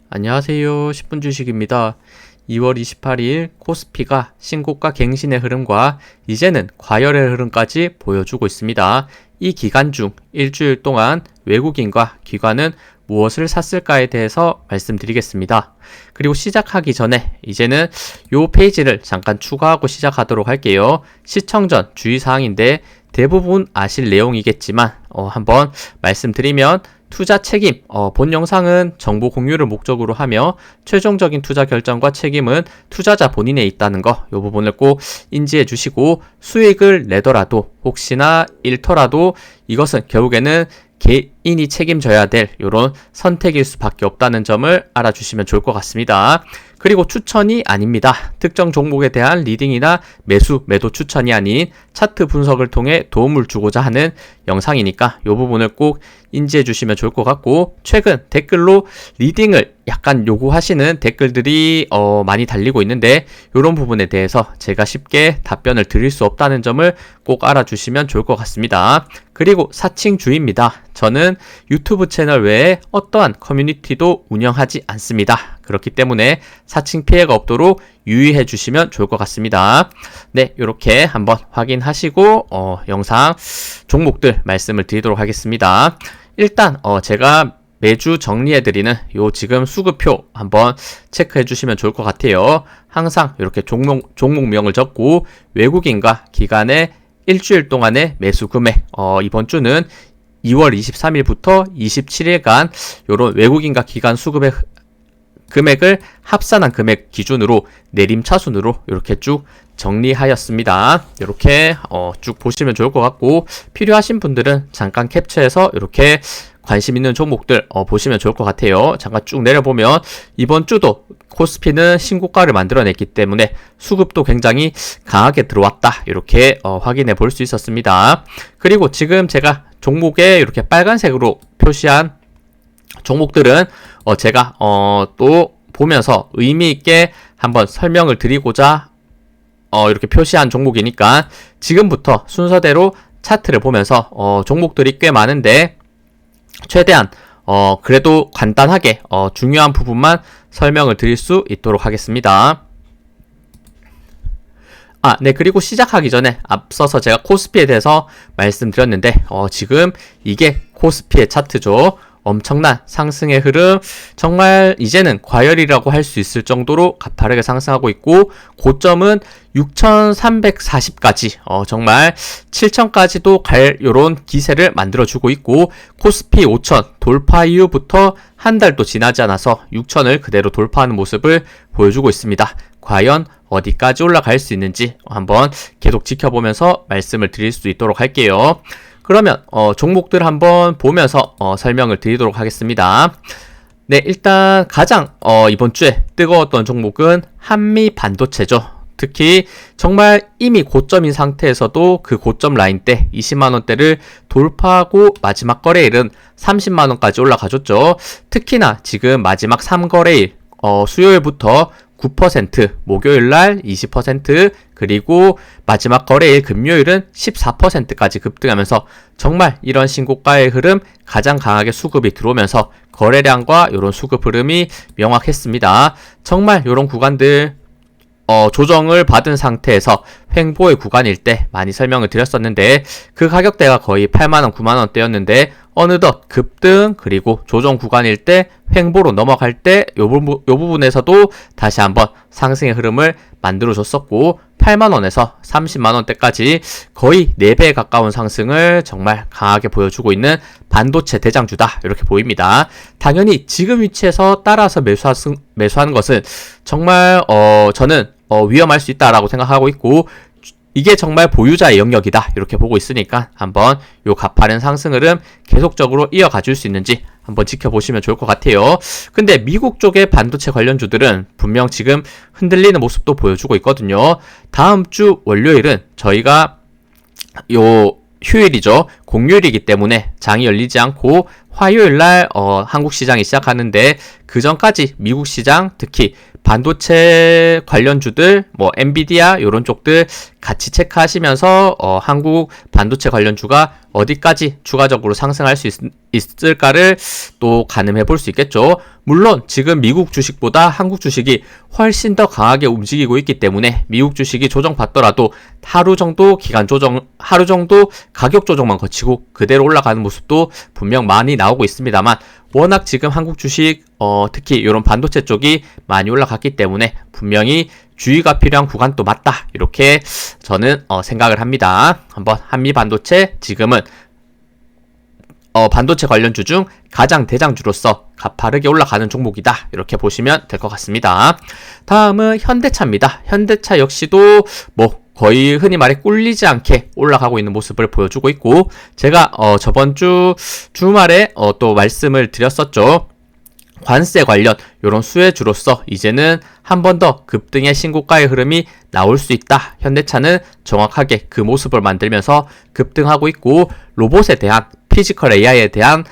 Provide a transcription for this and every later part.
안녕하세요. 10분 주식입니다. 2월 28일 코스피가 신고가 갱신의 흐름과 이제는 과열의 흐름까지 보여주고 있습니다. 이 기간 중 일주일 동안 외국인과 기관은 무엇을 샀을까에 대해서 말씀드리겠습니다. 그리고 시작하기 전에 이제는 이 페이지를 잠깐 추가하고 시작하도록 할게요. 시청 전 주의사항인데 대부분 아실 내용이겠지만 한번 말씀드리면 투자 책임, 본 영상은 정보 공유를 목적으로 하며 최종적인 투자 결정과 책임은 투자자 본인에 있다는 거, 이 부분을 꼭 인지해 주시고 수익을 내더라도 혹시나 잃더라도 이것은 결국에는 개인이 책임져야 될 이런 선택일 수밖에 없다는 점을 알아주시면 좋을 것 같습니다. 그리고 추천이 아닙니다. 특정 종목에 대한 리딩이나 매수, 매도 추천이 아닌 차트 분석을 통해 도움을 주고자 하는 영상이니까 이 부분을 꼭 인지해 주시면 좋을 것 같고, 최근 댓글로 리딩을 약간 요구하시는 댓글들이 많이 달리고 있는데 이런 부분에 대해서 제가 쉽게 답변을 드릴 수 없다는 점을 꼭 알아주시면 좋을 것 같습니다. 그리고 사칭주의입니다. 저는 유튜브 채널 외에 어떠한 커뮤니티도 운영하지 않습니다. 그렇기 때문에 사칭 피해가 없도록 유의해 주시면 좋을 것 같습니다. 네, 이렇게 한번 확인하시고 영상 종목들 말씀을 드리도록 하겠습니다. 일단 제가 매주 정리해드리는 요 지금 수급표 한번 체크해 주시면 좋을 것 같아요. 항상 이렇게 종목명을 적고 외국인과 기관의 일주일 동안의 매수 금액, 이번 주는 2월 23일부터 27일간 요런 외국인과 기관 수급의 금액을 합산한 금액 기준으로 내림차순으로 이렇게 쭉 정리하였습니다. 이렇게 쭉 보시면 좋을 것 같고, 필요하신 분들은 잠깐 캡처해서 이렇게 관심 있는 종목들 보시면 좋을 것 같아요. 잠깐 쭉 내려보면 이번 주도 코스피는 신고가를 만들어냈기 때문에 수급도 굉장히 강하게 들어왔다, 이렇게 확인해 볼 수 있었습니다. 그리고 지금 제가 종목에 이렇게 빨간색으로 표시한 종목들은 제가 또 보면서 의미 있게 한번 설명을 드리고자 이렇게 표시한 종목이니까 지금부터 순서대로 차트를 보면서 종목들이 꽤 많은데 최대한 그래도 간단하게 중요한 부분만 설명을 드릴 수 있도록 하겠습니다. 네, 그리고 시작하기 전에 앞서서 제가 코스피에 대해서 말씀드렸는데 지금 이게 코스피의 차트죠. 엄청난 상승의 흐름, 정말 이제는 과열이라고 할 수 있을 정도로 가파르게 상승하고 있고, 고점은 6,340까지 정말 7,000까지도 갈 요런 기세를 만들어주고 있고, 코스피 5,000 돌파 이후부터 한 달도 지나지 않아서 6,000을 그대로 돌파하는 모습을 보여주고 있습니다. 과연 어디까지 올라갈 수 있는지 한번 계속 지켜보면서 말씀을 드릴 수 있도록 할게요. 그러면 종목들 한번 보면서 설명을 드리도록 하겠습니다. 네, 일단 가장 이번 주에 뜨거웠던 종목은 한미 반도체죠. 특히 정말 이미 고점인 상태에서도 그 고점 라인대 20만원대를 돌파하고 마지막 거래일은 30만원까지 올라가줬죠. 특히나 지금 마지막 3거래일 수요일부터 9%, 목요일날 20%, 그리고 마지막 거래일 금요일은 14%까지 급등하면서 정말 이런 신고가의 흐름, 가장 강하게 수급이 들어오면서 거래량과 이런 수급 흐름이 명확했습니다. 정말 이런 구간들 조정을 받은 상태에서 횡보의 구간일 때 많이 설명을 드렸었는데, 그 가격대가 거의 8만원, 9만원대였는데 어느덧 급등, 그리고 조정 구간일 때 횡보로 넘어갈 때 요 부분에서도 다시 한번 상승의 흐름을 만들어줬었고, 8만원에서 30만원대까지 거의 4배에 가까운 상승을 정말 강하게 보여주고 있는 반도체 대장주다, 이렇게 보입니다. 당연히 지금 위치에서 따라서 매수하는 것은 정말 저는 위험할 수 있다라고 생각하고 있고, 이게 정말 보유자의 영역이다, 이렇게 보고 있으니까 한번 요 가파른 상승 흐름 계속적으로 이어가 줄 수 있는지 한번 지켜보시면 좋을 것 같아요. 근데 미국 쪽의 반도체 관련주들은 분명 지금 흔들리는 모습도 보여주고 있거든요. 다음 주 월요일은 저희가 요 휴일이죠. 공휴일이기 때문에 장이 열리지 않고 화요일날 한국 시장이 시작하는데 그 전까지 미국 시장 특히 반도체 관련주들 뭐 엔비디아 요런 쪽들 같이 체크하시면서 한국 반도체 관련주가 어디까지 추가적으로 상승할 수 있을까를 또 가늠해 볼 수 있겠죠. 물론 지금 미국 주식보다 한국 주식이 훨씬 더 강하게 움직이고 있기 때문에 미국 주식이 조정받더라도 하루 정도 가격 조정만 거치고 그대로 올라가는 모습도 분명 많이 나오고 있습니다만 워낙 지금 한국 주식 특히 이런 반도체 쪽이 많이 올라갔기 때문에 분명히 주의가 필요한 구간도 맞다 이렇게 저는 생각을 합니다. 한번 한미 반도체 지금은 반도체 관련주 중 가장 대장주로서 가파르게 올라가는 종목이다 이렇게 보시면 될 것 같습니다. 다음은 현대차입니다. 현대차 역시도 뭐 거의 흔히 말해 꿀리지 않게 올라가고 있는 모습을 보여주고 있고 제가 저번 주말에 또 말씀을 드렸었죠. 관세 관련 이런 수혜주로서 이제는 한 번 더 급등의 신고가의 흐름이 나올 수 있다. 현대차는 정확하게 그 모습을 만들면서 급등하고 있고 로봇에 대한 피지컬 AI에 대한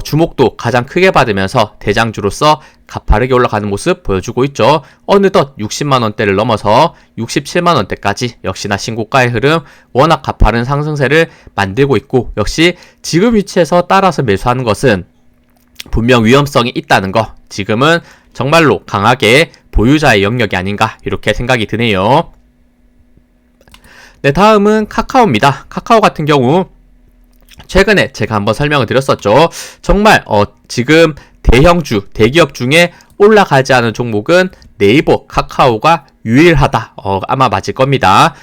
주목도 가장 크게 받으면서 대장주로서 가파르게 올라가는 모습 보여주고 있죠. 어느덧 60만원대를 넘어서 67만원대까지 역시나 신고가의 흐름 워낙 가파른 상승세를 만들고 있고 역시 지금 위치에서 따라서 매수하는 것은 분명 위험성이 있다는 거 지금은 정말로 강하게 보유자의 영역이 아닌가 이렇게 생각이 드네요. 네, 다음은 카카오입니다. 카카오 같은 경우 최근에 제가 한번 설명을 드렸었죠. 정말 지금 대형주, 대기업 중에 올라가지 않은 종목은 네이버, 카카오가 유일하다. 아마 맞을 겁니다.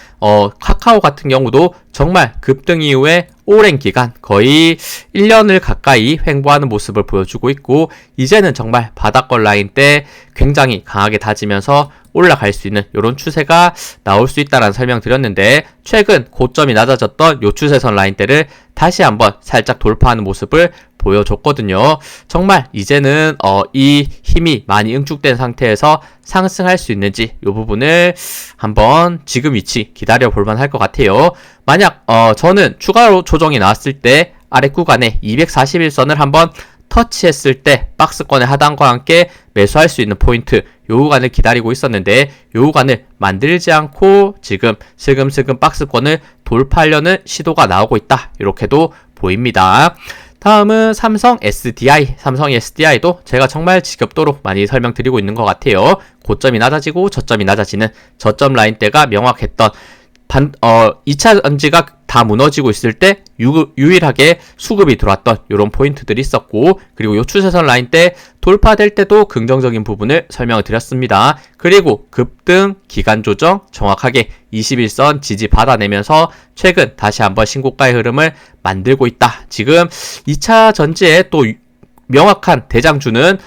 카카오 같은 경우도 정말 급등 이후에 오랜 기간 거의 1년을 가까이 횡보하는 모습을 보여주고 있고 이제는 정말 바닥권 라인 때 굉장히 강하게 다지면서 올라갈 수 있는 이런 추세가 나올 수 있다라는 설명 드렸는데 최근 고점이 낮아졌던 요 추세선 라인대를 다시 한번 살짝 돌파하는 모습을 보여줬거든요. 정말 이제는 이 힘이 많이 응축된 상태에서 상승할 수 있는지 이 부분을 한번 지금 위치 기다려 볼만 할 것 같아요. 만약 저는 추가로 조정이 나왔을 때 아래 구간에 241선을 한번 터치했을 때 박스권의 하단과 함께 매수할 수 있는 포인트 요 구간을 기다리고 있었는데 요 구간을 만들지 않고 지금 슬금슬금 박스권을 돌파하려는 시도가 나오고 있다 이렇게도 보입니다. 다음은 삼성 SDI. 삼성 SDI도 제가 정말 지겹도록 많이 설명드리고 있는 것 같아요. 고점이 낮아지고 저점이 낮아지는 저점 라인대가 명확했던 2차 전지가 다 무너지고 있을 때 유일하게 수급이 들어왔던 이런 포인트들이 있었고 그리고 요 추세선 라인 때 돌파될 때도 긍정적인 부분을 설명을 드렸습니다. 그리고 급등 기간 조정 정확하게 21선 지지 받아내면서 최근 다시 한번 신고가의 흐름을 만들고 있다. 지금 2차 전지에 또 명확한 대장주는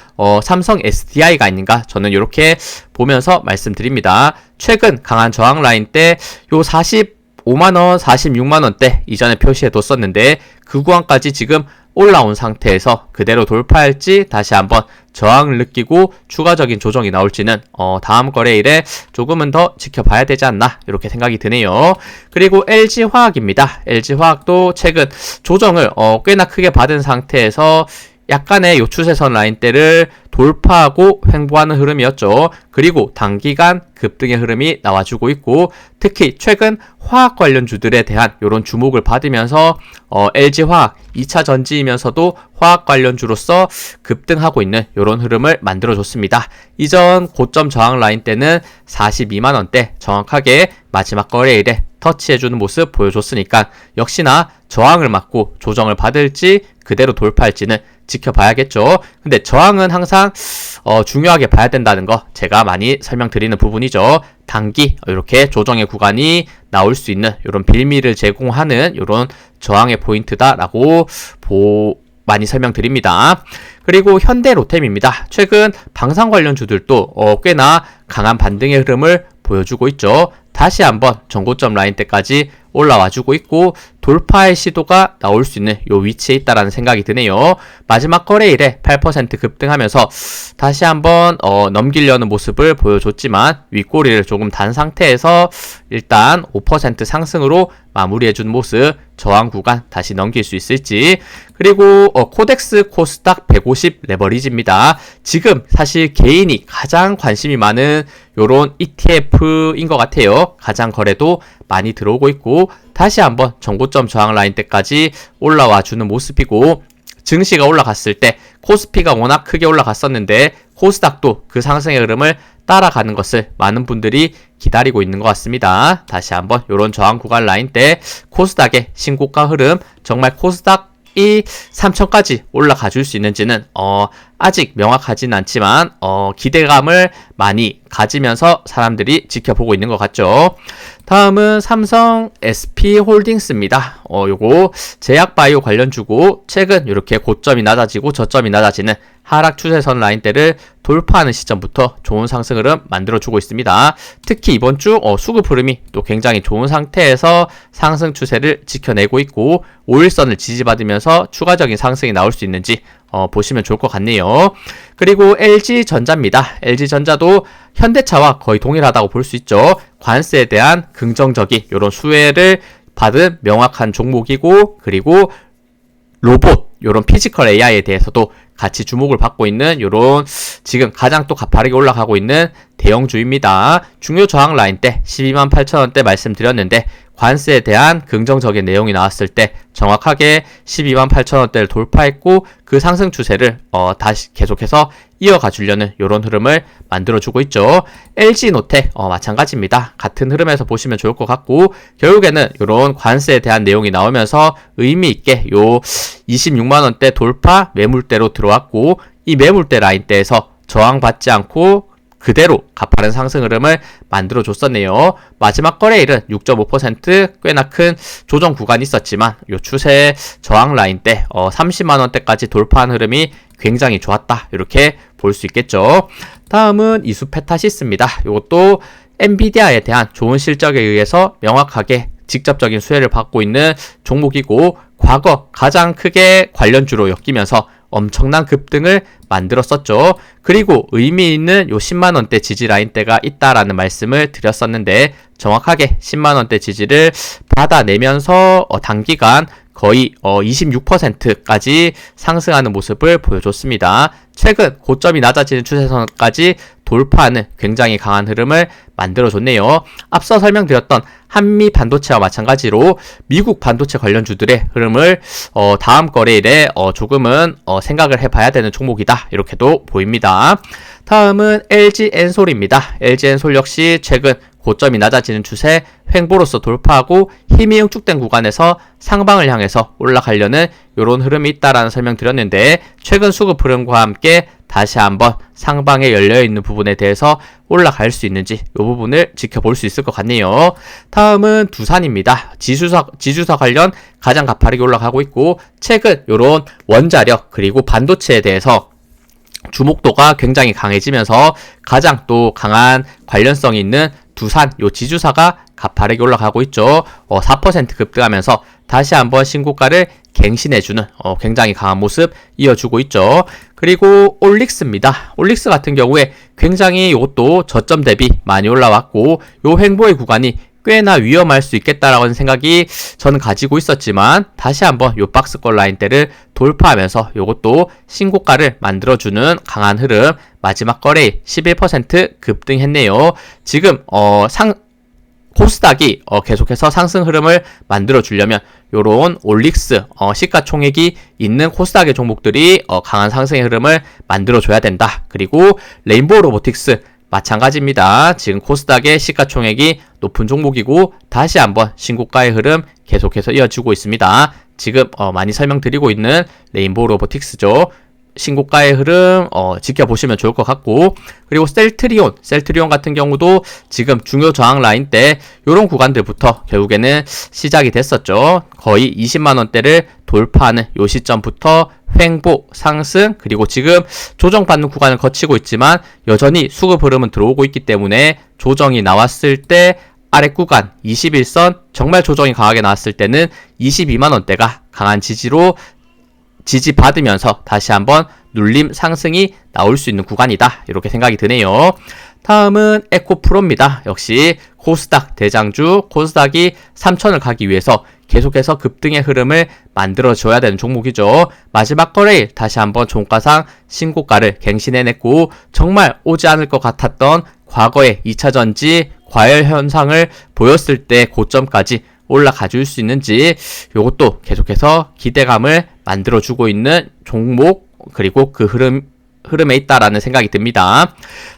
삼성 SDI가 아닌가 저는 이렇게 보면서 말씀드립니다. 최근 강한 저항 라인 때 요 45만원, 46만원대 이전에 표시해뒀었는데 그 구간까지 지금 올라온 상태에서 그대로 돌파할지 다시 한번 저항을 느끼고 추가적인 조정이 나올지는 다음 거래일에 조금은 더 지켜봐야 되지 않나 이렇게 생각이 드네요. 그리고 LG화학입니다. LG화학도 최근 조정을 꽤나 크게 받은 상태에서 약간의 요 추세선 라인대를 돌파하고 횡보하는 흐름이었죠. 그리고 단기간 급등의 흐름이 나와주고 있고 특히 최근 화학 관련주들에 대한 이런 주목을 받으면서 LG화학 2차 전지이면서도 화학 관련주로서 급등하고 있는 이런 흐름을 만들어줬습니다. 이전 고점 저항 라인대는 42만원대 정확하게 마지막 거래일에 터치해주는 모습 보여줬으니까 역시나 저항을 맞고 조정을 받을지 그대로 돌파할지는 지켜봐야겠죠. 근데 저항은 항상 중요하게 봐야 된다는 거 제가 많이 설명드리는 부분이죠. 단기 이렇게 조정의 구간이 나올 수 있는 이런 빌미를 제공하는 이런 저항의 포인트다라고 많이 설명드립니다. 그리고 현대로템입니다. 최근 방산 관련주들도 꽤나 강한 반등의 흐름을 보여주고 있죠. 다시 한번 전고점 라인대까지 올라와주고 있고 돌파의 시도가 나올 수 있는 요 위치에 있다라는 생각이 드네요. 마지막 거래일에 8% 급등하면서 다시 한번 넘기려는 모습을 보여줬지만 윗꼬리를 조금 단 상태에서 일단 5% 상승으로 마무리해준 모습, 저항 구간 다시 넘길 수 있을지. 그리고 코덱스 코스닥 150 레버리지입니다. 지금 사실 개인이 가장 관심이 많은 요런 ETF인 것 같아요. 가장 거래도 많이 들어오고 있고 다시 한번 정고점 저항 라인 때까지 올라와 주는 모습이고, 증시가 올라갔을 때 코스피가 워낙 크게 올라갔었는데 코스닥도 그 상승의 흐름을 따라가는 것을 많은 분들이 기다리고 있는 것 같습니다. 다시 한번 이런 저항 구간 라인 때 코스닥의 신고가 흐름, 정말 코스닥이 3천까지 올라가 줄 수 있는지는 아직 명확하진 않지만 기대감을 많이 가지면서 사람들이 지켜보고 있는 것 같죠. 다음은 삼성 SP홀딩스입니다. 요거 제약바이오 관련주고 최근 이렇게 고점이 낮아지고 저점이 낮아지는 하락 추세선 라인대를 돌파하는 시점부터 좋은 상승 흐름 만들어주고 있습니다. 특히 이번 주 수급 흐름이 또 굉장히 좋은 상태에서 상승 추세를 지켜내고 있고 5일선을 지지받으면서 추가적인 상승이 나올 수 있는지 보시면 좋을 것 같네요. 그리고 LG전자입니다. LG전자도 현대차와 거의 동일하다고 볼 수 있죠. 관세에 대한 긍정적인 이런 수혜를 받은 명확한 종목이고, 그리고 로봇, 이런 피지컬 AI에 대해서도 같이 주목을 받고 있는 이런 지금 가장 또 가파르게 올라가고 있는 대형주입니다. 중요 저항 라인 때 128,000원대 말씀드렸는데 관세에 대한 긍정적인 내용이 나왔을 때 정확하게 128,000원대를 돌파했고 그 상승 추세를 다시 계속해서 이어가 주려는 이런 흐름을 만들어주고 있죠. LG노텍 마찬가지입니다. 같은 흐름에서 보시면 좋을 것 같고, 결국에는 이런 관세에 대한 내용이 나오면서 의미있게 요 26만원대 돌파 매물대로 들어왔고, 이 매물대 라인대에서 저항받지 않고 그대로 가파른 상승 흐름을 만들어 줬었네요. 마지막 거래일은 6.5% 꽤나 큰 조정 구간이 있었지만 요 추세 저항 라인 때 30만원대까지 돌파한 흐름이 굉장히 좋았다, 이렇게 볼 수 있겠죠. 다음은 이수페타시스입니다. 이것도 엔비디아에 대한 좋은 실적에 의해서 명확하게 직접적인 수혜를 받고 있는 종목이고, 과거 가장 크게 관련주로 엮이면서 엄청난 급등을 만들었었죠. 그리고 의미 있는 요 10만원대 지지 라인대가 있다라는 말씀을 드렸었는데 정확하게 10만원대 지지를 받아내면서 단기간 거의 26%까지 상승하는 모습을 보여줬습니다. 최근 고점이 낮아지는 추세선까지 돌파하는 굉장히 강한 흐름을 만들어줬네요. 앞서 설명드렸던 한미 반도체와 마찬가지로 미국 반도체 관련주들의 흐름을 다음 거래일에 조금은 생각을 해봐야 되는 종목이다, 이렇게도 보입니다. 다음은 LG엔솔입니다. LG엔솔 역시 최근 고점이 낮아지는 추세 횡보로서 돌파하고 힘이 응축된 구간에서 상방을 향해서 올라가려는 이런 흐름이 있다라는 설명 드렸는데, 최근 수급 흐름과 함께 다시 한번 상방에 열려있는 부분에 대해서 올라갈 수 있는지 이 부분을 지켜볼 수 있을 것 같네요. 다음은 두산입니다. 지주사 관련 가장 가파르게 올라가고 있고, 최근 이런 원자력 그리고 반도체에 대해서 주목도가 굉장히 강해지면서 가장 또 강한 관련성이 있는 두산 요 지주사가 가파르게 올라가고 있죠. 4% 급등하면서 다시 한번 신고가를 갱신해주는 굉장히 강한 모습 이어주고 있죠. 그리고 올릭스입니다. 올릭스 같은 경우에 굉장히 이것도 저점 대비 많이 올라왔고 요 횡보의 구간이 꽤나 위험할 수 있겠다라는 생각이 저는 가지고 있었지만 다시 한번 요 박스권 라인대를 돌파하면서 요것도 신고가를 만들어주는 강한 흐름, 마지막 거래일 11% 급등했네요. 지금 코스닥이 계속해서 상승 흐름을 만들어 주려면 요런 올릭스 시가총액이 있는 코스닥의 종목들이 강한 상승의 흐름을 만들어 줘야 된다. 그리고 레인보우 로보틱스 마찬가지입니다. 지금 코스닥의 시가총액이 높은 종목이고 다시 한번 신고가의 흐름 계속해서 이어지고 있습니다. 지금 많이 설명드리고 있는 레인보우 로보틱스죠. 신고가의 흐름 지켜보시면 좋을 것 같고, 그리고 셀트리온 같은 경우도 지금 중요 저항 라인 때 이런 구간들부터 결국에는 시작이 됐었죠. 거의 20만원대를 돌파하는 요 시점부터 횡보 상승, 그리고 지금 조정받는 구간을 거치고 있지만 여전히 수급 흐름은 들어오고 있기 때문에 조정이 나왔을 때 아래 구간 21선 정말 조정이 강하게 나왔을 때는 22만원대가 강한 지지로 지지받으면서 다시 한번 눌림 상승이 나올 수 있는 구간이다, 이렇게 생각이 드네요. 다음은 에코프로입니다. 역시 코스닥 대장주, 코스닥이 3천을 가기 위해서 계속해서 급등의 흐름을 만들어줘야 되는 종목이죠. 마지막 거래일 다시 한번 종가상 신고가를 갱신해냈고, 정말 오지 않을 것 같았던 과거의 2차전지 과열 현상을 보였을 때 고점까지 올라가 줄 수 있는지, 이것도 계속해서 기대감을 만들어주고 있는 종목, 그리고 그 흐름에 있다라는 생각이 듭니다.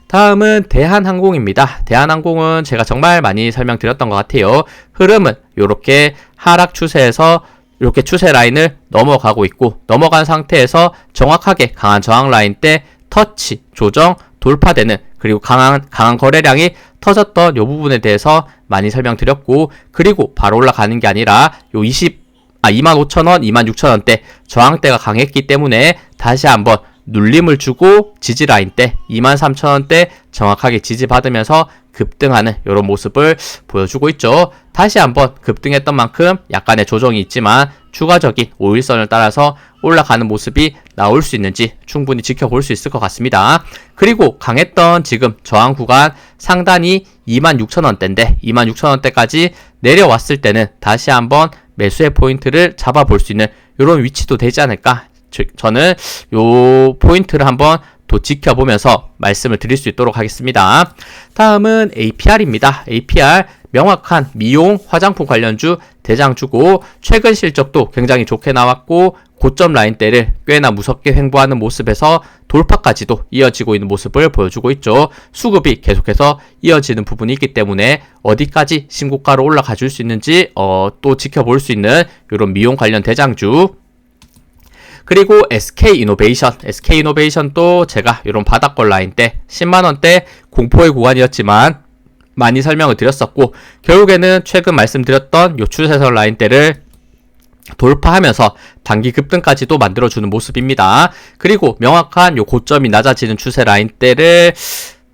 다음은 대한항공입니다. 대한항공은 제가 정말 많이 설명드렸던 것 같아요. 흐름은 이렇게 하락 추세에서 이렇게 추세 라인을 넘어가고 있고, 넘어간 상태에서 정확하게 강한 저항 라인 때 터치, 조정, 돌파되는, 그리고 강한 거래량이 터졌던 이 부분에 대해서 많이 설명드렸고, 그리고 바로 올라가는 게 아니라 요 25,000원, 26,000원대 저항대가 강했기 때문에 다시 한번 눌림을 주고 지지 라인 때 23,000원대 정확하게 지지받으면서 급등하는 이런 모습을 보여주고 있죠. 다시 한번 급등했던 만큼 약간의 조정이 있지만 추가적인 5일선을 따라서 올라가는 모습이 나올 수 있는지 충분히 지켜볼 수 있을 것 같습니다. 그리고 강했던 지금 저항 구간 상단이 26,000원대인데 26,000원대까지 내려왔을 때는 다시 한번 매수의 포인트를 잡아볼 수 있는 이런 위치도 되지 않을까, 저는 요 포인트를 한번 또 지켜보면서 말씀을 드릴 수 있도록 하겠습니다. 다음은 APR입니다. APR 명확한 미용 화장품 관련주 대장주고, 최근 실적도 굉장히 좋게 나왔고, 고점 라인대를 꽤나 무섭게 횡보하는 모습에서 돌파까지도 이어지고 있는 모습을 보여주고 있죠. 수급이 계속해서 이어지는 부분이 있기 때문에 어디까지 신고가로 올라가 줄 수 있는지 또 지켜볼 수 있는 이런 미용 관련 대장주. 그리고 SK이노베이션도 제가 이런 바닥권 라인 때 10만원대 공포의 구간이었지만 많이 설명을 드렸었고, 결국에는 최근 말씀드렸던 요 추세선 라인대를 돌파하면서 단기 급등까지도 만들어주는 모습입니다. 그리고 명확한 요 고점이 낮아지는 추세 라인대를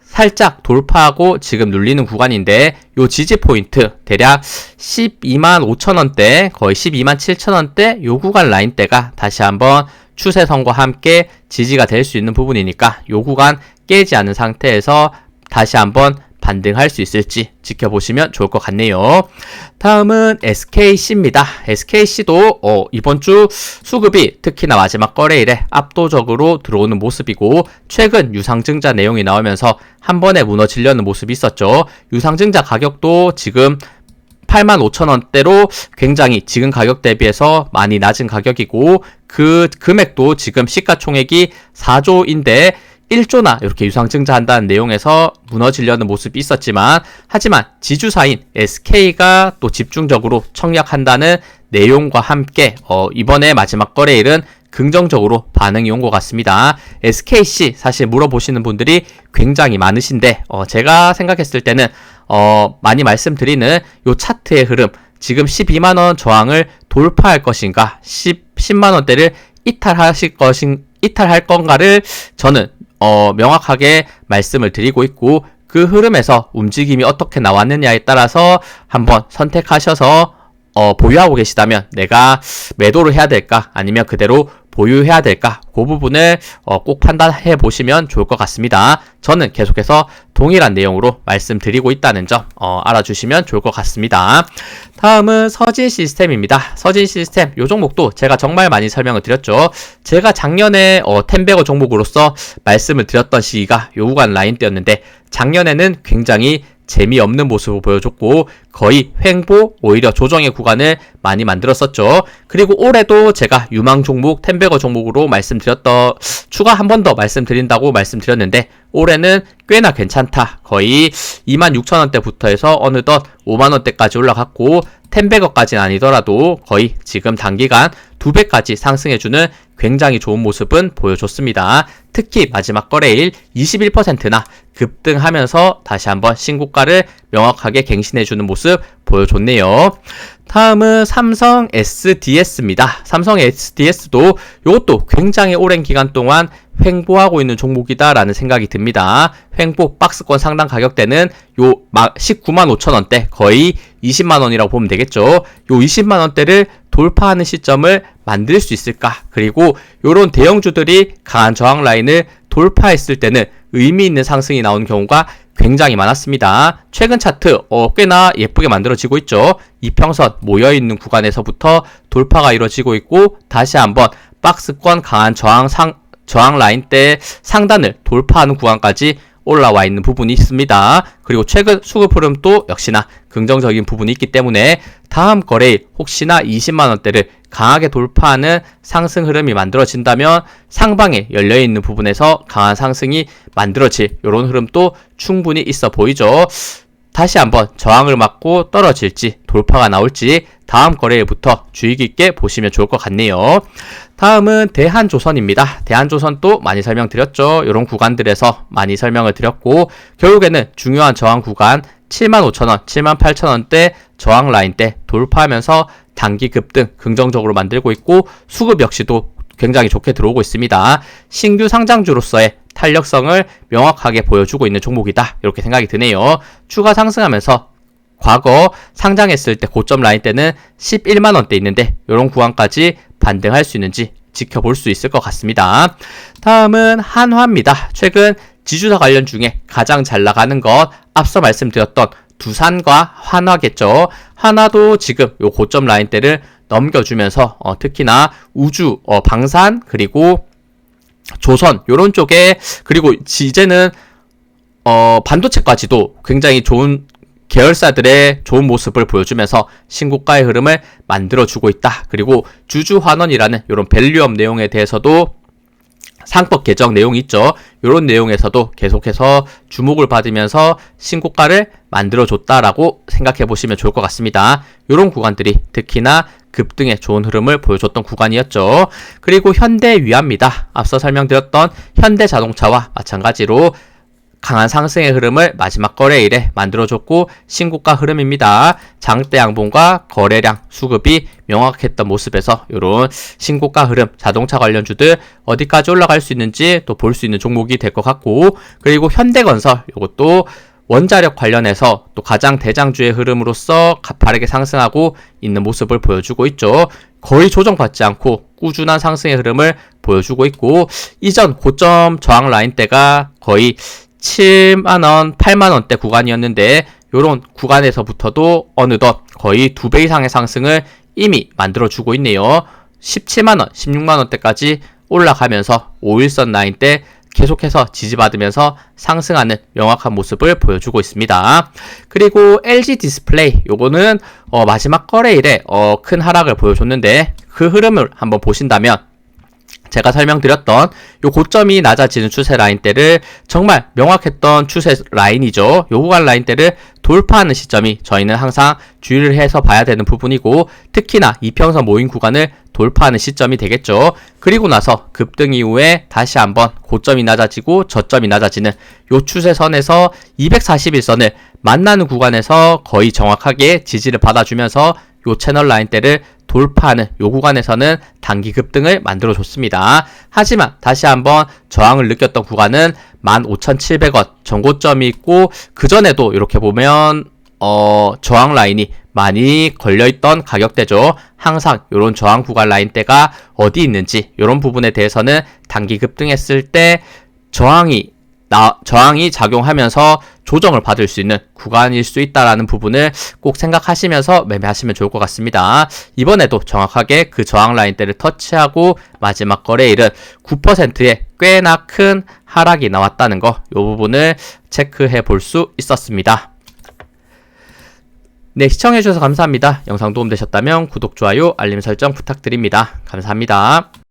살짝 돌파하고 지금 눌리는 구간인데, 요 지지 포인트 대략 125,000원대, 거의 127,000원대 요 구간 라인대가 다시 한번 추세선과 함께 지지가 될 수 있는 부분이니까 요 구간 깨지 않은 상태에서 다시 한번 반등할 수 있을지 지켜보시면 좋을 것 같네요. 다음은 SKC입니다. SKC도 이번 주 수급이 특히나 마지막 거래일에 압도적으로 들어오는 모습이고, 최근 유상증자 내용이 나오면서 한 번에 무너지려는 모습이 있었죠. 유상증자 가격도 지금 85,000원대로 굉장히 지금 가격 대비해서 많이 낮은 가격이고, 그 금액도 지금 시가총액이 4조인데 1조나 이렇게 유상증자한다는 내용에서 무너지려는 모습이 있었지만, 하지만 지주사인 SK가 또 집중적으로 청약한다는 내용과 함께 이번에 마지막 거래일은 긍정적으로 반응이 온 것 같습니다. SKC 사실 물어보시는 분들이 굉장히 많으신데, 제가 생각했을 때는 많이 말씀드리는 요 차트의 흐름, 지금 12만원 저항을 돌파할 것인가, 10만원대를 이탈할 건가를 저는 명확하게 말씀을 드리고 있고, 그 흐름에서 움직임이 어떻게 나왔느냐에 따라서 한번 선택하셔서 보유하고 계시다면 내가 매도를 해야 될까, 아니면 그대로 보유해야 될까, 그 부분을 꼭 판단해 보시면 좋을 것 같습니다. 저는 계속해서 동일한 내용으로 말씀드리고 있다는 점 알아주시면 좋을 것 같습니다. 다음은 서진시스템입니다. 서진시스템 이 종목도 제가 정말 많이 설명을 드렸죠. 제가 작년에 텐베거 종목으로서 말씀을 드렸던 시기가 요 구간 라인대였는데, 작년에는 굉장히 재미없는 모습을 보여줬고 거의 횡보, 오히려 조정의 구간을 많이 만들었었죠. 그리고 올해도 제가 유망 종목, 텐베거 종목으로 추가 한 번 더 말씀드린다고 말씀드렸는데, 올해는 꽤나 괜찮다. 거의 26,000원대부터 해서 어느덧 5만원대까지 올라갔고, 텐베거까지는 아니더라도 거의 지금 단기간 2배까지 상승해주는 굉장히 좋은 모습은 보여줬습니다. 특히 마지막 거래일 21%나 급등하면서 다시 한번 신고가를 명확하게 갱신해주는 모습 보여줬네요. 다음은 삼성 SDS입니다. 삼성 SDS도 이것도 굉장히 오랜 기간 동안 횡보하고 있는 종목이다라는 생각이 듭니다. 횡보 박스권 상단 가격대는 요 19만 5천 원대, 거의 20만 원이라고 보면 되겠죠. 요 20만 원대를 돌파하는 시점을 만들 수 있을까? 그리고 요런 대형주들이 강한 저항 라인을 돌파했을 때는 의미 있는 상승이 나오는 경우가 굉장히 많았습니다. 최근 차트 꽤나 예쁘게 만들어지고 있죠. 이평선 모여있는 구간에서부터 돌파가 이루어지고 있고, 다시 한번 박스권 강한 저항 라인대 상단을 돌파하는 구간까지 올라와 있는 부분이 있습니다. 그리고 최근 수급 흐름도 역시나 긍정적인 부분이 있기 때문에 다음 거래일 혹시나 20만원대를 강하게 돌파하는 상승 흐름이 만들어진다면 상방에 열려있는 부분에서 강한 상승이 만들어질 이런 흐름도 충분히 있어 보이죠. 다시 한번 저항을 맞고 떨어질지 돌파가 나올지 다음 거래일부터 주의 깊게 보시면 좋을 것 같네요. 다음은 대한조선입니다. 대한조선도 많이 설명드렸죠. 이런 구간들에서 많이 설명을 드렸고, 결국에는 중요한 저항 구간 75,000원, 78,000원대 저항 라인대 돌파하면서 단기 급등 긍정적으로 만들고 있고, 수급 역시도 굉장히 좋게 들어오고 있습니다. 신규 상장주로서의 탄력성을 명확하게 보여주고 있는 종목이다, 이렇게 생각이 드네요. 추가 상승하면서 과거 상장했을 때 고점 라인대는 11만원대 있는데 이런 구간까지 반등할 수 있는지 지켜볼 수 있을 것 같습니다. 다음은 한화입니다. 최근 지주사 관련 중에 가장 잘 나가는 것 앞서 말씀드렸던 두산과 한화겠죠. 한화도 지금 요 고점 라인대를 넘겨주면서 특히나 우주, 방산, 그리고 조선 요런 쪽에, 그리고 이제는 반도체까지도 굉장히 좋은 계열사들의 좋은 모습을 보여주면서 신고가의 흐름을 만들어주고 있다. 그리고 주주환원이라는 이런 밸류업 내용에 대해서도 상법 개정 내용이 있죠. 이런 내용에서도 계속해서 주목을 받으면서 신고가를 만들어줬다라고 생각해 보시면 좋을 것 같습니다. 이런 구간들이 특히나 급등의 좋은 흐름을 보여줬던 구간이었죠. 그리고 현대위아입니다. 앞서 설명드렸던 현대자동차와 마찬가지로 강한 상승의 흐름을 마지막 거래일에 만들어줬고 신고가 흐름입니다. 장대 양봉과 거래량, 수급이 명확했던 모습에서 이런 신고가 흐름, 자동차 관련주들 어디까지 올라갈 수 있는지 또 볼 수 있는 종목이 될 것 같고, 그리고 현대건설 이것도 원자력 관련해서 또 가장 대장주의 흐름으로서 가파르게 상승하고 있는 모습을 보여주고 있죠. 거의 조정받지 않고 꾸준한 상승의 흐름을 보여주고 있고, 이전 고점 저항 라인대가 거의 7만원, 8만원대 구간이었는데 요런 구간에서부터도 어느덧 거의 2배 이상의 상승을 이미 만들어주고 있네요. 17만원, 16만원대까지 올라가면서 5일선 라인대 계속해서 지지받으면서 상승하는 명확한 모습을 보여주고 있습니다. 그리고 LG 디스플레이 요거는 마지막 거래일에 큰 하락을 보여줬는데 그 흐름을 한번 보신다면 제가 설명드렸던 요 고점이 낮아지는 추세 라인대를 정말 명확했던 추세 라인이죠. 요 구간 라인대를 돌파하는 시점이 저희는 항상 주의를 해서 봐야 되는 부분이고, 특히나 이평선 모인 구간을 돌파하는 시점이 되겠죠. 그리고 나서 급등 이후에 다시 한번 고점이 낮아지고 저점이 낮아지는 요 추세선에서 241선을 만나는 구간에서 거의 정확하게 지지를 받아주면서 요 채널 라인대를 돌파하는 요 구간에서는 단기 급등을 만들어줬습니다. 하지만 다시 한번 저항을 느꼈던 구간은 15,700원 전고점이 있고, 그전에도 이렇게 보면 저항 라인이 많이 걸려있던 가격대죠. 항상 이런 저항 구간 라인대가 어디 있는지 이런 부분에 대해서는 단기 급등했을 때 저항이 작용하면서 조정을 받을 수 있는 구간일 수 있다라는 부분을 꼭 생각하시면서 매매하시면 좋을 것 같습니다. 이번에도 정확하게 그 저항 라인대를 터치하고 마지막 거래일은 9%의 꽤나 큰 하락이 나왔다는 거, 이 부분을 체크해 볼 수 있었습니다. 네, 시청해주셔서 감사합니다. 영상 도움되셨다면 구독, 좋아요, 알림 설정 부탁드립니다. 감사합니다.